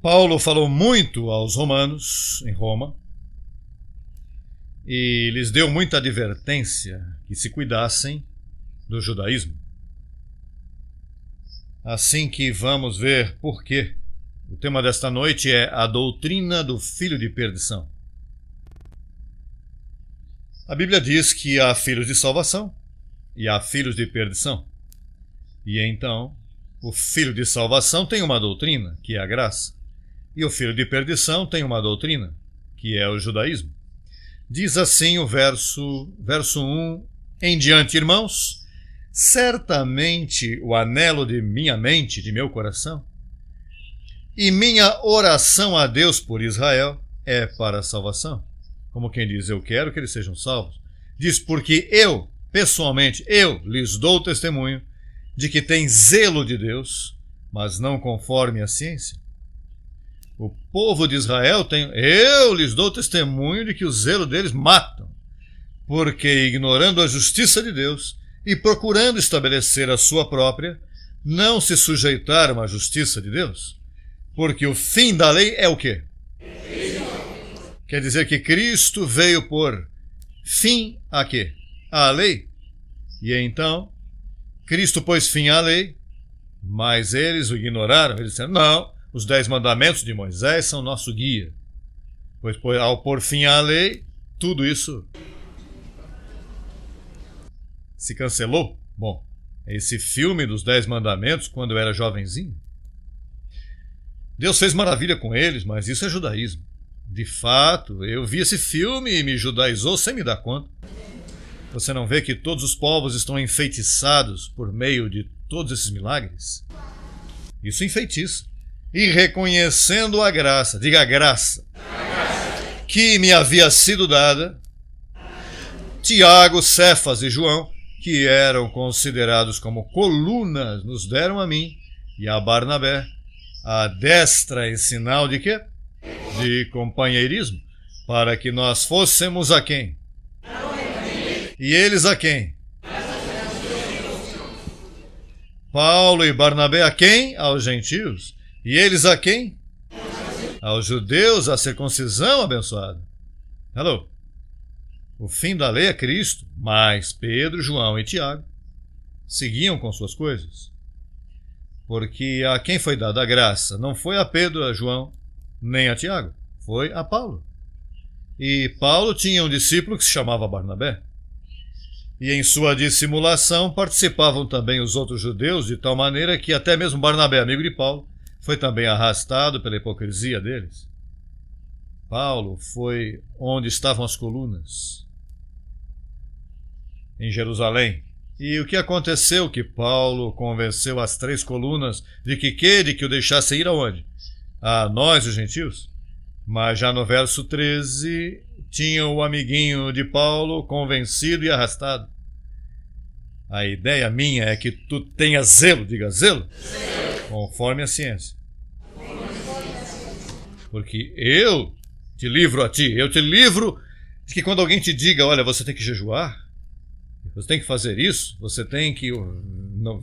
Paulo falou muito aos romanos em Roma e lhes deu muita advertência que se cuidassem do judaísmo. Assim que vamos ver por quê. O tema desta noite é a doutrina do filho de perdição. A Bíblia diz que há filhos de salvação e há filhos de perdição. E então, o filho de salvação tem uma doutrina, que é a graça, e o filho de perdição tem uma doutrina, que é o judaísmo. Diz assim o verso 1 em diante, irmãos: certamente o anelo de minha mente, de meu coração, e minha oração a Deus por Israel é para a salvação. Como quem diz, eu quero que eles sejam salvos. Diz, porque eu, pessoalmente, eu lhes dou testemunho de que tem zelo de Deus, mas não conforme a ciência. O povo de Israel eu lhes dou testemunho de que o zelo deles matam, porque ignorando a justiça de Deus e procurando estabelecer a sua própria, não se sujeitaram à justiça de Deus. Porque o fim da lei é o quê? Quer dizer que Cristo veio pôr fim a quê? À lei. E então, Cristo pôs fim à lei, mas eles o ignoraram. Eles disseram, não, os 10 mandamentos de Moisés são nosso guia. Pois ao pôr fim à lei, tudo isso se cancelou. Bom, esse filme dos 10 mandamentos, quando eu era jovenzinho, Deus fez maravilha com eles, mas isso é judaísmo. De fato, eu vi esse filme e me judaizou sem me dar conta. Você não vê que todos os povos estão enfeitiçados por meio de todos esses milagres? Isso enfeitiça. E reconhecendo a graça, diga a graça, que me havia sido dada, Tiago, Cefas e João, que eram considerados como colunas, nos deram a mim e a Barnabé a destra em sinal de quê? De companheirismo, para que nós fôssemos a quem? E eles a quem? Paulo e Barnabé a quem? Aos gentios. E eles a quem? Aos judeus, a circuncisão abençoada. Hello? O fim da lei é Cristo, mas Pedro, João e Tiago seguiam com suas coisas. Porque a quem foi dada a graça não foi a Pedro, a João, nem a Tiago, foi a Paulo. E Paulo tinha um discípulo que se chamava Barnabé. E em sua dissimulação participavam também os outros judeus, de tal maneira que até mesmo Barnabé, amigo de Paulo, foi também arrastado pela hipocrisia deles. Paulo foi onde estavam as colunas, em Jerusalém. E o que aconteceu? Que Paulo convenceu as 3 colunas de que o deixasse ir aonde? A nós, os gentios. Mas já no verso 13, tinha o amiguinho de Paulo convencido e arrastado. A ideia minha é que tu tenha zelo, diga zelo, conforme a ciência. Porque eu te livro a ti, eu te livro de que quando alguém te diga, olha, você tem que jejuar, você tem que fazer isso, você tem que,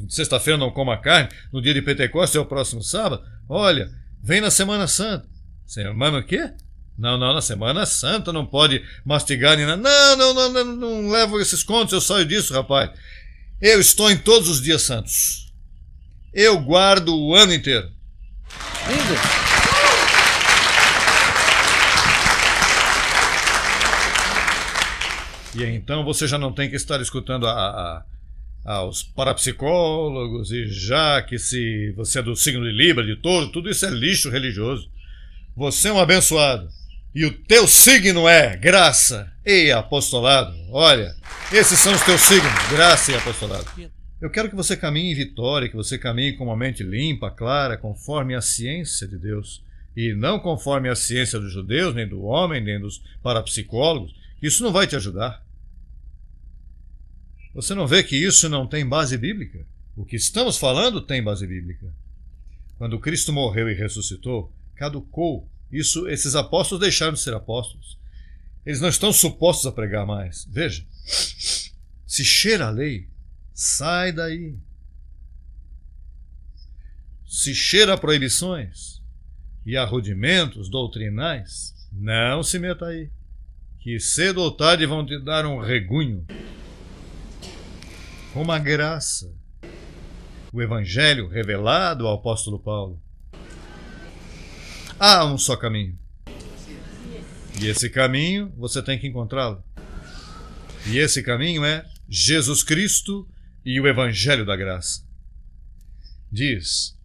sexta-feira não coma carne, no dia de Pentecostes é o próximo sábado, olha, vem na Semana Santa. Semana o quê? Não, na Semana Santa não pode mastigar nem nada. Não levo esses contos, eu saio disso, rapaz. Eu estou em todos os dias santos. Eu guardo o ano inteiro. Lindo. E então você já não tem que estar escutando aos parapsicólogos, e já que se você é do signo de Libra, de Touro, tudo isso é lixo religioso. Você é um abençoado. E o teu signo é graça e apostolado. Olha, esses são os teus signos, graça e apostolado. Eu quero que você caminhe em vitória, que você caminhe com uma mente limpa, clara, conforme a ciência de Deus. E não conforme a ciência dos judeus, nem do homem, nem dos parapsicólogos. Isso não vai te ajudar. Você não vê que isso não tem base bíblica? O que estamos falando tem base bíblica. Quando Cristo morreu e ressuscitou, caducou. Esses apóstolos deixaram de ser apóstolos. Eles não estão supostos a pregar mais. Veja, se cheira a lei, sai daí. Se cheira a proibições e a rudimentos doutrinais, não se meta aí, que cedo ou tarde vão te dar um regunho. Uma graça, o Evangelho revelado ao apóstolo Paulo. Há um só caminho. E esse caminho você tem que encontrá-lo. E esse caminho é Jesus Cristo e o Evangelho da Graça. Diz,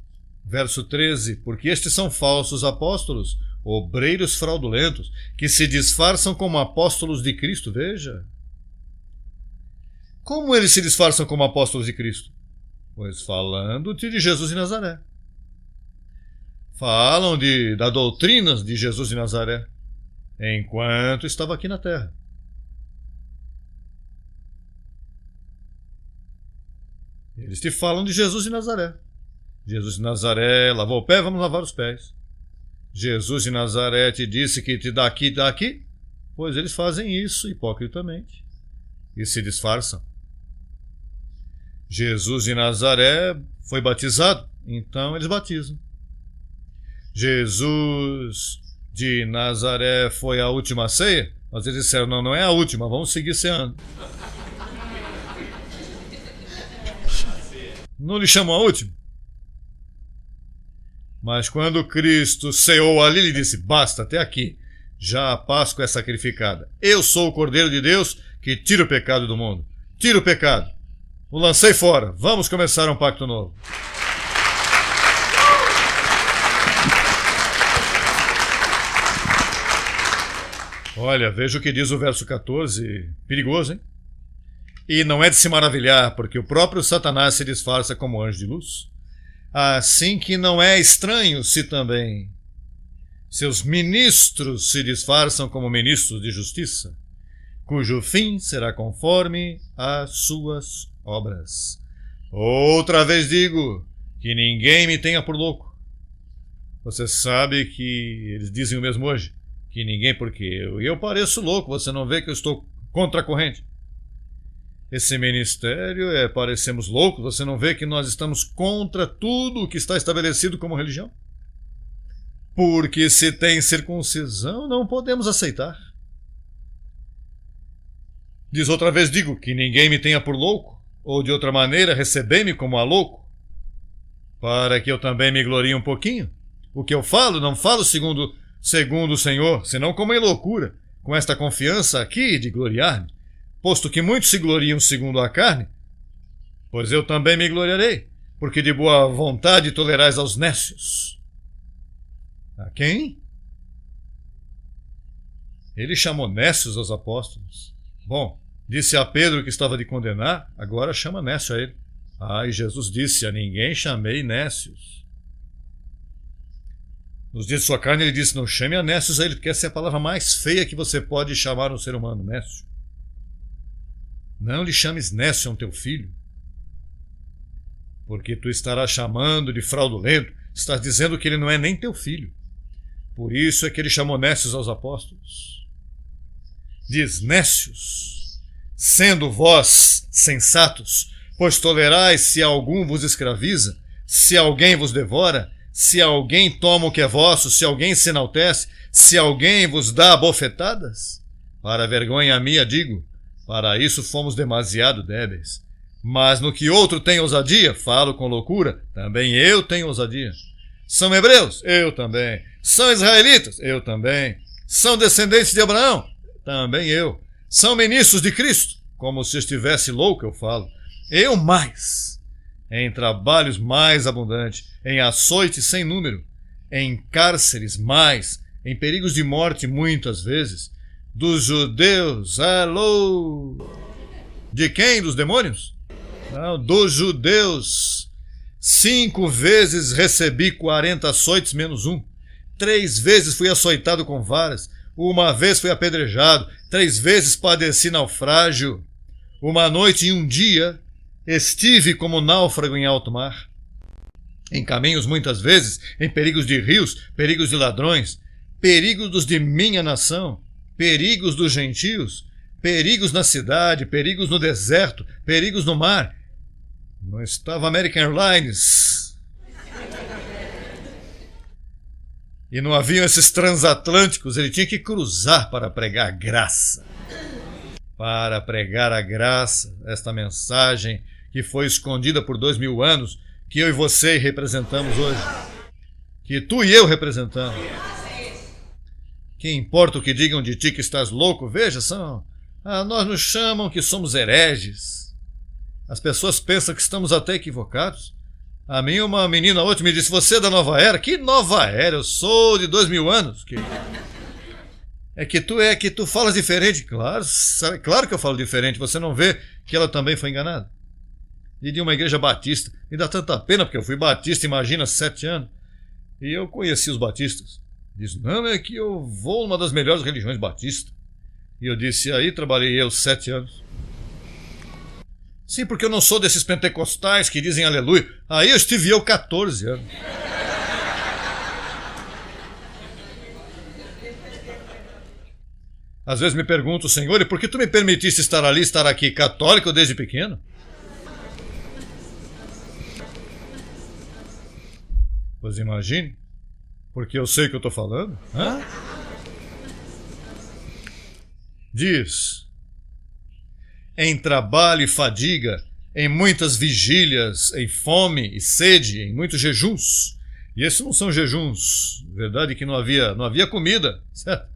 verso 13, porque estes são falsos apóstolos, obreiros fraudulentos, que se disfarçam como apóstolos de Cristo. Veja. Como eles se disfarçam como apóstolos de Cristo? Pois falando-te de Jesus de Nazaré. Falam da doutrina de Jesus de Nazaré, enquanto estava aqui na terra. Eles te falam de Jesus de Nazaré. Jesus de Nazaré lavou o pé, vamos lavar os pés. Jesus de Nazaré te disse que te dá aqui. Pois eles fazem isso hipocritamente e se disfarçam. Jesus de Nazaré foi batizado, então eles batizam. Jesus de Nazaré foi a última ceia, mas eles disseram, não é a última, vamos seguir ceando. Não lhe chamam a última? Mas quando Cristo ceou ali, ele disse, basta, até aqui, já a Páscoa é sacrificada. Eu sou o Cordeiro de Deus que tira o pecado do mundo. Tira o pecado. O lancei fora. Vamos começar um pacto novo. Olha, veja o que diz o verso 14. Perigoso, hein? E não é de se maravilhar, porque o próprio Satanás se disfarça como anjo de luz. Assim que não é estranho se também seus ministros se disfarçam como ministros de justiça, cujo fim será conforme às suas obras. Outra vez digo, que ninguém me tenha por louco. Você sabe que eles dizem o mesmo hoje, que ninguém, porque eu pareço louco, você não vê que eu estou contra a corrente. Esse ministério parecemos loucos, você não vê que nós estamos contra tudo o que está estabelecido como religião? Porque se tem circuncisão, não podemos aceitar. Diz outra vez, digo, que ninguém me tenha por louco, ou de outra maneira, recebei-me como a louco, para que eu também me glorie um pouquinho. O que eu falo, não falo segundo o Senhor, senão como em loucura, com esta confiança aqui de gloriar-me. Posto que muitos se gloriam segundo a carne, pois eu também me gloriarei, porque de boa vontade tolerais aos nécios. A quem? Ele chamou nécios aos apóstolos. Bom, disse a Pedro que estava de condenar, agora chama nécio a ele. E Jesus disse, a ninguém chamei nécios. Nos dias de sua carne ele disse, não chame a nécios a ele, porque essa é a palavra mais feia que você pode chamar um ser humano, nécio. Não lhe chames nécio a um teu filho, porque tu estarás chamando de fraudulento, estás dizendo que ele não é nem teu filho. Por isso é que ele chamou nécios aos apóstolos. Diz, nécios, sendo vós sensatos, pois tolerais se algum vos escraviza, se alguém vos devora, se alguém toma o que é vosso, se alguém se enaltece, se alguém vos dá bofetadas? Para vergonha minha digo, para isso fomos demasiado débeis. Mas no que outro tem ousadia, falo com loucura, também eu tenho ousadia. São hebreus? Eu também. São israelitas? Eu também. São descendentes de Abraão? Também eu. São ministros de Cristo? Como se estivesse louco, eu falo. Eu mais. Em trabalhos mais abundantes, em açoites sem número, em cárceres mais, em perigos de morte muitas vezes. Dos judeus, alô! De quem? Dos demônios? Não, dos judeus. 5 vezes recebi 40 açoites menos 1. 3 vezes fui açoitado com varas. 1 vez fui apedrejado. 3 vezes padeci naufrágio. 1 noite e 1 dia estive como náufrago em alto mar. Em caminhos muitas vezes, em perigos de rios, perigos de ladrões, perigos dos de minha nação, perigos dos gentios, perigos na cidade, perigos no deserto, perigos no mar. Não estava American Airlines. e não haviam esses transatlânticos, ele tinha que cruzar para pregar graça. Para pregar a graça, esta mensagem que foi escondida por 2000 anos, que eu e você representamos hoje, que tu e eu representamos. Que importa o que digam de ti que estás louco? Veja, nós nos chamam que somos hereges. As pessoas pensam que estamos até equivocados. A mim uma menina ontem me disse, você é da nova era? Que nova era? Eu sou de 2000 anos. É que tu falas diferente. Claro que eu falo diferente. Você não vê que ela também foi enganada? E de uma igreja batista. Me dá tanta pena, porque eu fui batista, imagina, 7 anos. E eu conheci os batistas. Diz, não, é que eu vou numa das melhores religiões batistas. E eu disse, aí trabalhei eu 7 anos. Sim, porque eu não sou desses pentecostais que dizem aleluia. Aí eu estive 14 anos. Às vezes me pergunto, Senhor, e por que tu me permitiste estar ali, estar aqui, católico desde pequeno? Pois imagine, porque eu sei o que eu estou falando. Diz, em trabalho e fadiga, em muitas vigílias, em fome e sede, em muitos jejuns. E esses não são jejuns, verdade que não havia comida, certo?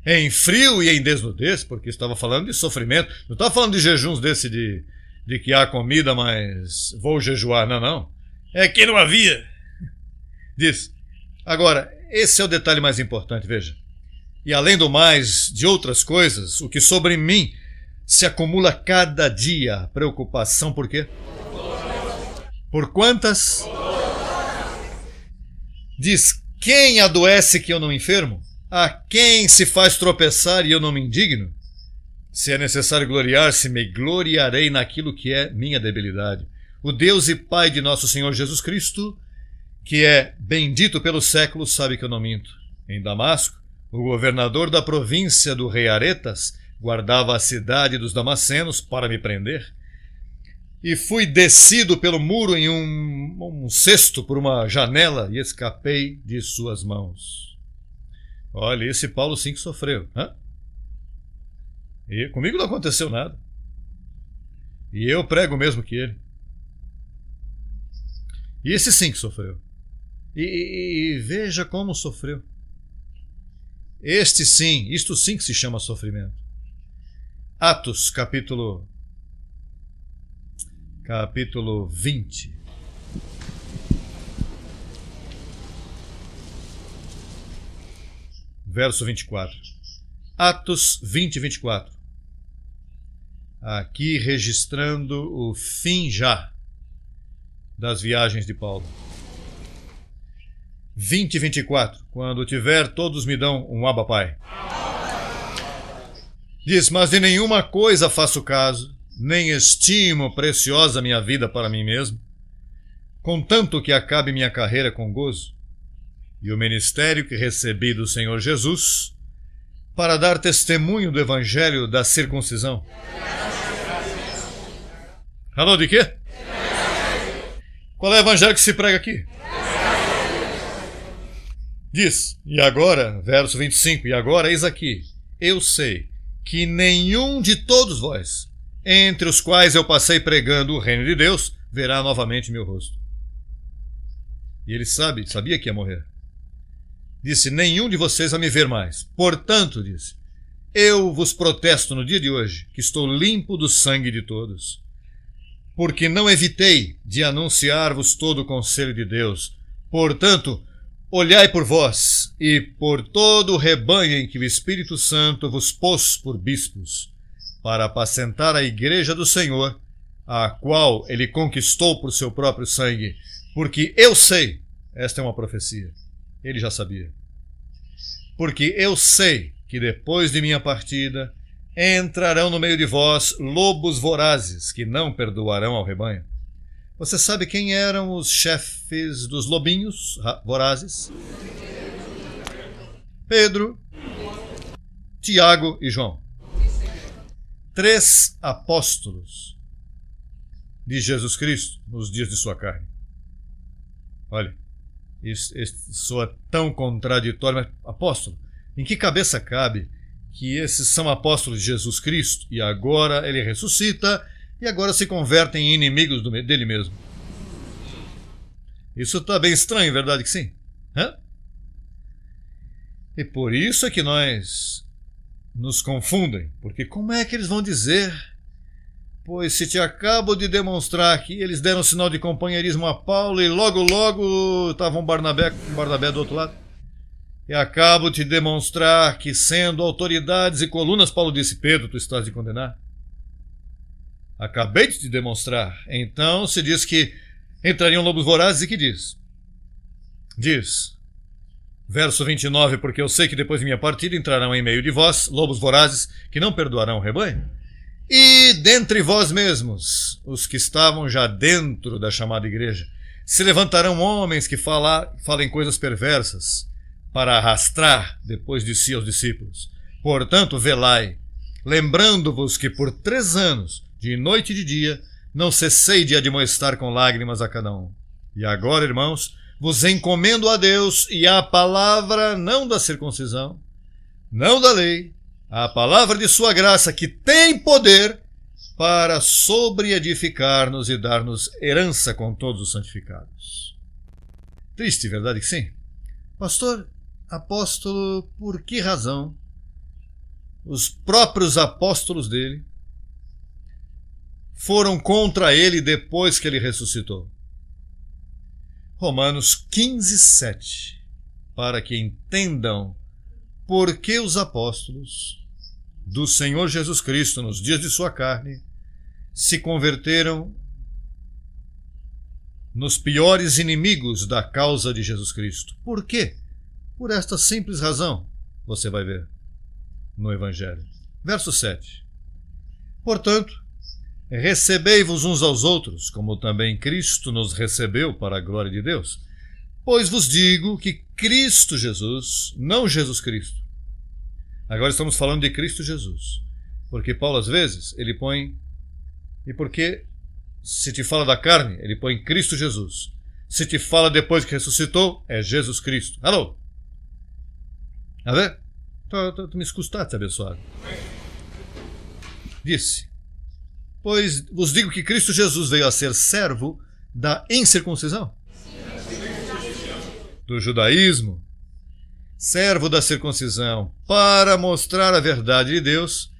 Em frio e em desnudez, porque estava falando de sofrimento. Não estava falando de jejuns desse de que há comida, mas vou jejuar. Não. É que não havia. Diz. Agora, esse é o detalhe mais importante, veja. E além do mais, de outras coisas, o que sobre mim se acumula cada dia. Preocupação por quê? Por quantas? Diz, quem adoece que eu não enfermo? A quem se faz tropeçar e eu não me indigno? Se é necessário gloriar-se, me gloriarei naquilo que é minha debilidade. O Deus e Pai de nosso Senhor Jesus Cristo, que é bendito pelos séculos, sabe que eu não minto. Em Damasco, o governador da província do rei Aretas guardava a cidade dos Damascenos para me prender. E fui descido pelo muro em um cesto por uma janela e escapei de suas mãos. Olha, esse Paulo sim que sofreu. E comigo não aconteceu nada. E eu prego mesmo que ele. E esse sim que sofreu. E veja como sofreu. Isto sim que se chama sofrimento. Atos, capítulo 20. Verso 24. Atos 20, 24. Aqui registrando o fim já das viagens de Paulo. 20 e 24. Quando tiver, todos me dão um Abba Pai. Diz, mas de nenhuma coisa faço caso, nem estimo preciosa minha vida para mim mesmo, contanto que acabe minha carreira com gozo, e o ministério que recebi do Senhor Jesus, para dar testemunho do evangelho da circuncisão. Falou de quê? Qual é o evangelho que se prega aqui? Diz, e agora, verso 25, e agora eis aqui, eu sei que nenhum de todos vós, entre os quais eu passei pregando o reino de Deus, verá novamente meu rosto. E ele sabia que ia morrer. Disse, nenhum de vocês vai me ver mais. Portanto, disse, eu vos protesto no dia de hoje, que estou limpo do sangue de todos, porque não evitei de anunciar-vos todo o conselho de Deus. Portanto, olhai por vós e por todo o rebanho em que o Espírito Santo vos pôs por bispos, para apacentar a igreja do Senhor, a qual ele conquistou por seu próprio sangue, porque eu sei, esta é uma profecia, ele já sabia, porque eu sei que depois de minha partida entrarão no meio de vós lobos vorazes, que não perdoarão ao rebanho. Você sabe quem eram os chefes dos lobinhos vorazes? Pedro, Tiago e João. 3 apóstolos de Jesus Cristo nos dias de sua carne. Olha, Isso soa tão contraditório, mas, apóstolo, em que cabeça cabe que esses são apóstolos de Jesus Cristo e agora ele ressuscita e agora se convertem em inimigos dele mesmo? Isso está bem estranho, verdade que sim? Hã? E por isso é que nós nos confundem, porque como é que eles vão dizer? Pois se te acabo de demonstrar que eles deram sinal de companheirismo a Paulo e logo estavam Barnabé do outro lado. E acabo de demonstrar que, sendo autoridades e colunas, Paulo disse, Pedro, tu estás de condenar. Acabei de te demonstrar. Então se diz que entrariam lobos vorazes e que diz? Diz, verso 29, porque eu sei que depois de minha partida entrarão em meio de vós lobos vorazes que não perdoarão o rebanho. E dentre vós mesmos, os que estavam já dentro da chamada igreja, se levantarão homens que falem coisas perversas para arrastrar depois de si aos discípulos. Portanto, velai, lembrando-vos que por 3 anos, de noite e de dia, não cessei de admoestar com lágrimas a cada um. E agora, irmãos, vos encomendo a Deus e à palavra não da circuncisão, não da lei, a palavra de sua graça, que tem poder para sobreedificar-nos e dar-nos herança com todos os santificados. Triste, verdade que sim? Pastor, apóstolo, por que razão os próprios apóstolos dele foram contra ele depois que ele ressuscitou? Romanos 15, 7, para que entendam por que os apóstolos do Senhor Jesus Cristo, nos dias de sua carne, se converteram nos piores inimigos da causa de Jesus Cristo. Por quê? Por esta simples razão, você vai ver no Evangelho. Verso 7. Portanto, recebei-vos uns aos outros, como também Cristo nos recebeu para a glória de Deus. Pois vos digo que Cristo Jesus, não Jesus Cristo. Agora estamos falando de Cristo Jesus. Porque Paulo, às vezes, ele põe... E porque, se te fala da carne, ele põe Cristo Jesus. Se te fala depois que ressuscitou, é Jesus Cristo. Alô? A ver? Tu me escutaste, abençoado. Disse: pois vos digo que Cristo Jesus veio a ser servo da incircuncisão, do judaísmo, servo da circuncisão, para mostrar a verdade de Deus,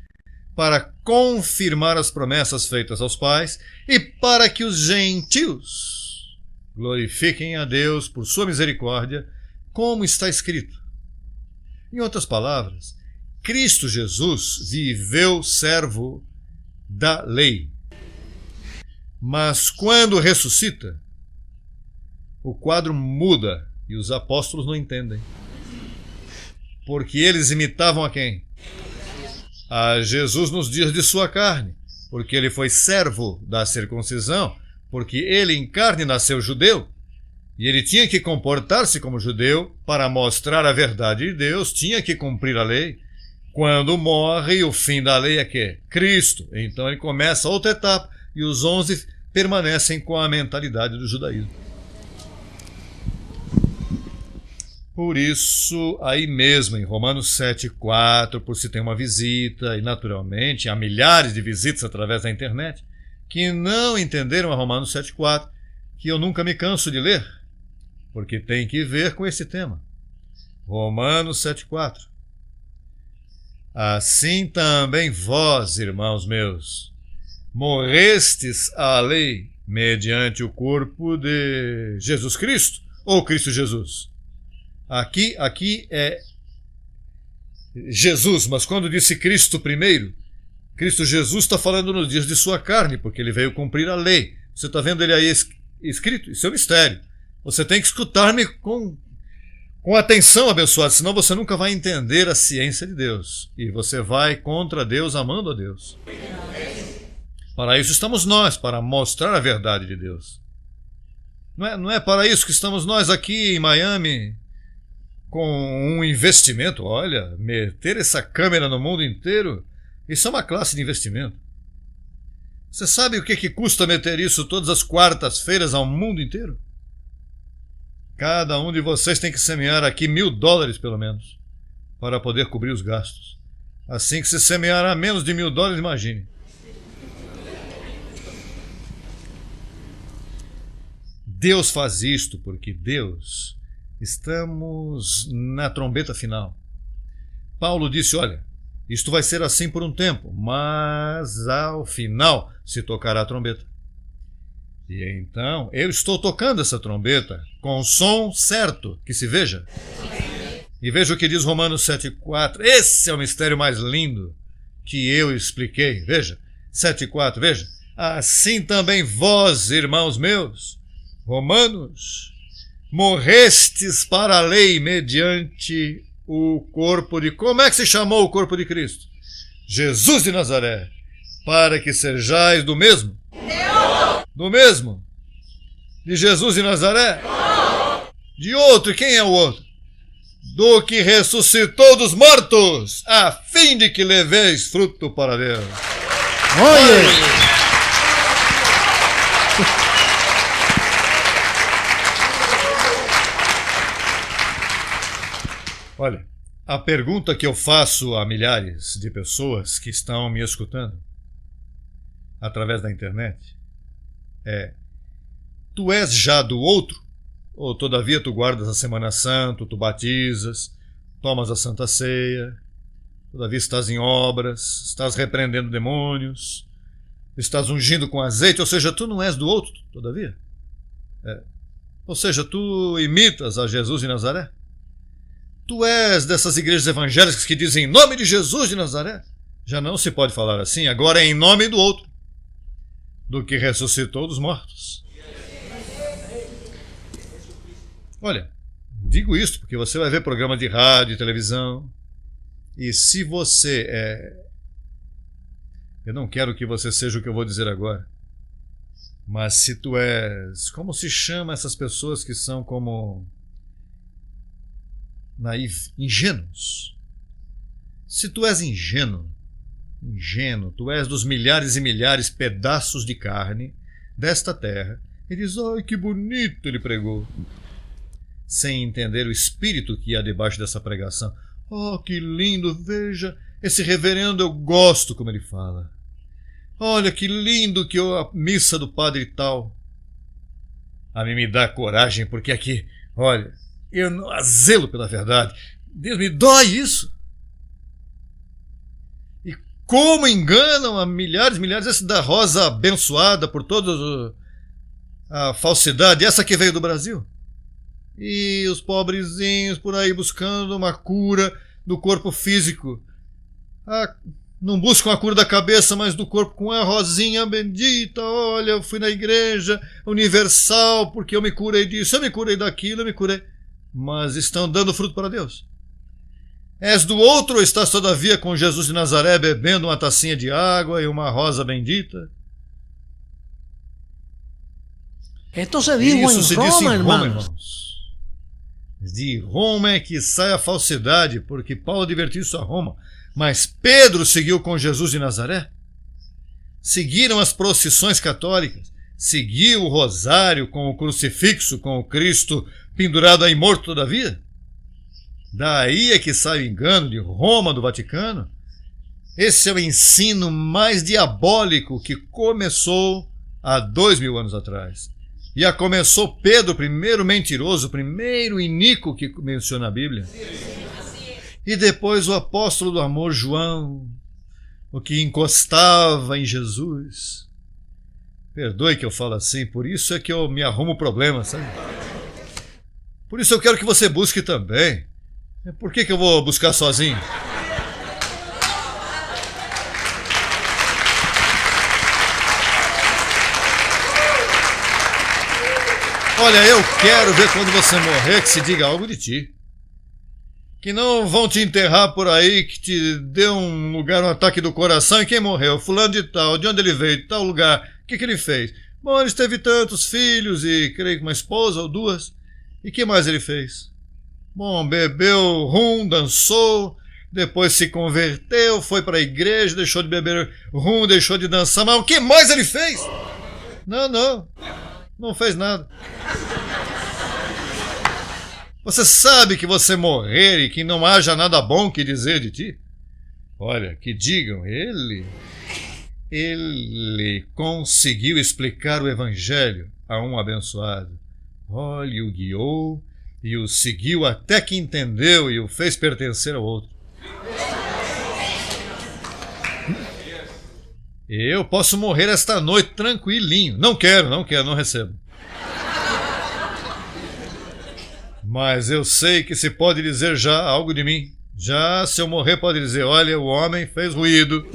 para confirmar as promessas feitas aos pais e para que os gentios glorifiquem a Deus por sua misericórdia, como está escrito. Em outras palavras, Cristo Jesus viveu servo da lei. Mas quando ressuscita, o quadro muda e os apóstolos não entendem. Porque eles imitavam a quem? A Jesus nos dias de sua carne, porque ele foi servo da circuncisão, porque ele em carne nasceu judeu, e ele tinha que comportar-se como judeu para mostrar a verdade de Deus, tinha que cumprir a lei. Quando morre, o fim da lei é que? Cristo. Então ele começa outra etapa, e os 11 permanecem com a mentalidade do judaísmo. Por isso, aí mesmo, em Romanos 7,4, por se tem uma visita, e naturalmente há milhares de visitas através da internet, que não entenderam a Romanos 7,4, que eu nunca me canso de ler, porque tem que ver com esse tema. Romanos 7,4. Assim também vós, irmãos meus, morrestes à lei mediante o corpo de Jesus Cristo, ou Cristo Jesus. Aqui é Jesus, mas quando disse Cristo primeiro, Cristo Jesus está falando nos dias de sua carne, porque ele veio cumprir a lei. Você está vendo ele aí escrito? Isso é um mistério. Você tem que escutar-me com atenção, abençoado, senão você nunca vai entender a ciência de Deus. E você vai contra Deus, amando a Deus. Para isso estamos nós, para mostrar a verdade de Deus. Não é para isso que estamos nós aqui em Miami, com um investimento. Olha, meter essa câmera no mundo inteiro, isso é uma classe de investimento. Você sabe o que custa meter isso todas as quartas-feiras ao mundo inteiro? Cada um de vocês tem que semear aqui $1.000 pelo menos, para poder cobrir os gastos. Assim que se semeará menos de $1.000, imagine. Deus faz isto porque Deus, estamos na trombeta final. Paulo disse, olha, isto vai ser assim por um tempo, mas ao final se tocará a trombeta. E então eu estou tocando essa trombeta com o som certo, que se veja. E veja o que diz Romanos 7,4. Esse é o mistério mais lindo que eu expliquei. Veja, 7,4, veja. Assim também vós, irmãos meus, Romanos, morrestes para a lei mediante o corpo de... Como é que se chamou o corpo de Cristo? Jesus de Nazaré, para que sejais do mesmo. Do mesmo? De Jesus de Nazaré? De outro, e quem é o outro? Do que ressuscitou dos mortos, a fim de que leveis fruto para Deus. Olha! Olha, a pergunta que eu faço a milhares de pessoas que estão me escutando através da internet é: tu és já do outro? Ou todavia tu guardas a Semana Santa, tu batizas, tomas a Santa Ceia, todavia estás em obras, estás repreendendo demônios, estás ungindo com azeite, ou seja, tu não és do outro, todavia? Ou seja, tu imitas a Jesus de Nazaré? Tu és dessas igrejas evangélicas que dizem em nome de Jesus de Nazaré? Já não se pode falar assim, agora é em nome do outro, do que ressuscitou dos mortos. Olha, digo isto porque você vai ver programa de rádio e televisão, e se você eu não quero que você seja o que eu vou dizer agora, mas se tu és, como se chama essas pessoas que são como ingênuos? Se tu és ingênuo, tu és dos milhares e milhares pedaços de carne desta terra, e diz, ai que bonito ele pregou, sem entender o espírito que há debaixo dessa pregação. Oh, que lindo, veja, esse reverendo eu gosto como ele fala. Olha que lindo que a missa do padre tal. A mim me dá coragem, porque aqui, olha, eu não azelo pela verdade. Deus, me dói isso. E como enganam a milhares e milhares, esse da rosa abençoada por toda a falsidade, essa que veio do Brasil. E os pobrezinhos por aí buscando uma cura do corpo físico. Não buscam a cura da cabeça, mas do corpo, com a rosinha bendita. Olha, eu fui na igreja universal porque eu me curei disso, eu me curei daquilo, eu me curei. Mas estão dando fruto para Deus. És do outro ou estás todavia com Jesus de Nazaré bebendo uma tacinha de água e uma rosa bendita? Esto se dijo Isso se en disse Roma, em Roma, hermanos. irmãos. De Roma é que sai a falsidade, porque Paulo advertiu isso a Roma. Mas Pedro seguiu com Jesus de Nazaré. Seguiram as procissões católicas. Seguiu o rosário com o crucifixo, com o Cristo pendurado aí morto todavia. Daí é que sai o engano de Roma, do Vaticano. Esse é o ensino mais diabólico que começou há 2000 anos atrás. E começou Pedro, o primeiro mentiroso, o primeiro iníquo que menciona a Bíblia. E depois o apóstolo do amor, João, o que encostava em Jesus. Perdoe que eu falo assim, por isso é que eu me arrumo problema, sabe? Por isso eu quero que você busque também. Por que eu vou buscar sozinho? Olha, eu quero ver quando você morrer que se diga algo de ti. Que não vão te enterrar por aí, que te deu um lugar, um ataque do coração, e quem morreu? Fulano de tal, de onde ele veio, de tal lugar, o que ele fez? Bom, ele teve tantos filhos e creio que uma esposa ou duas. E que mais ele fez? Bom, bebeu rum, dançou, depois se converteu, foi para a igreja, deixou de beber rum, deixou de dançar, mas o que mais ele fez? Não fez nada. Você sabe que você morrer e que não haja nada bom que dizer de ti? Olha, que digam, ele conseguiu explicar o evangelho a um abençoado. Olha, o guiou e o seguiu até que entendeu e o fez pertencer ao outro. Eu posso morrer esta noite tranquilinho. Não quero, não recebo. Mas eu sei que se pode dizer já algo de mim. Já, se eu morrer, pode dizer, olha, o homem fez ruído.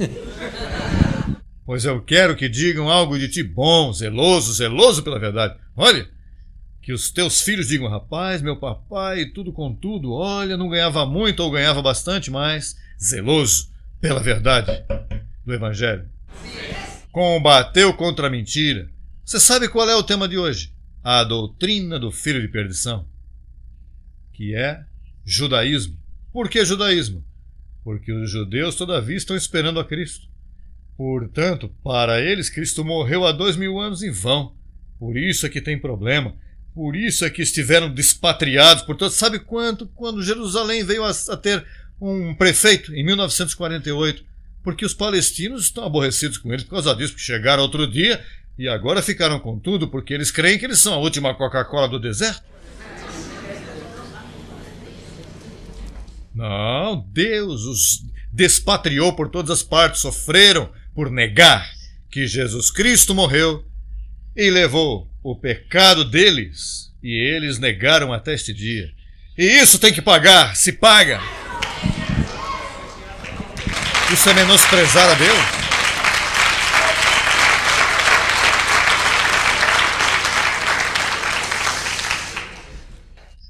Pois eu quero que digam algo de ti bom, zeloso pela verdade. Olha, que os teus filhos digam, rapaz, meu papai, tudo com tudo, olha, não ganhava muito ou ganhava bastante, mas zeloso pela verdade do evangelho. Combateu contra a mentira. Você sabe qual é o tema de hoje? A doutrina do filho de perdição, que é judaísmo. Por que judaísmo? Porque os judeus todavia estão esperando a Cristo. Portanto, para eles, Cristo morreu há 2000 anos em vão. Por isso é que tem problema. Por isso é que estiveram despatriados. Portanto, sabe quando Jerusalém veio a ter um prefeito? Em 1948. Porque os palestinos estão aborrecidos com eles por causa disso, porque chegaram outro dia e agora ficaram com tudo, porque eles creem que eles são a última Coca-Cola do deserto. Não, Deus os despatriou por todas as partes, sofreram por negar que Jesus Cristo morreu e levou o pecado deles, e eles negaram até este dia. E isso tem que pagar, se paga. Isso é menosprezar a Deus?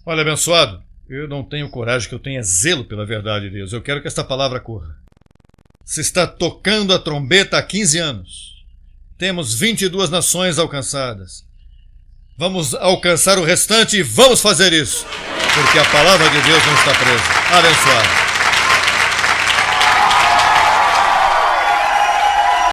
Olha, abençoado, eu não tenho coragem, que eu tenha zelo pela verdade de Deus. Eu quero que esta palavra corra. Se está tocando a trombeta há 15 anos. Temos 22 nações alcançadas. Vamos alcançar o restante e vamos fazer isso. Porque a palavra de Deus não está presa. Abençoado.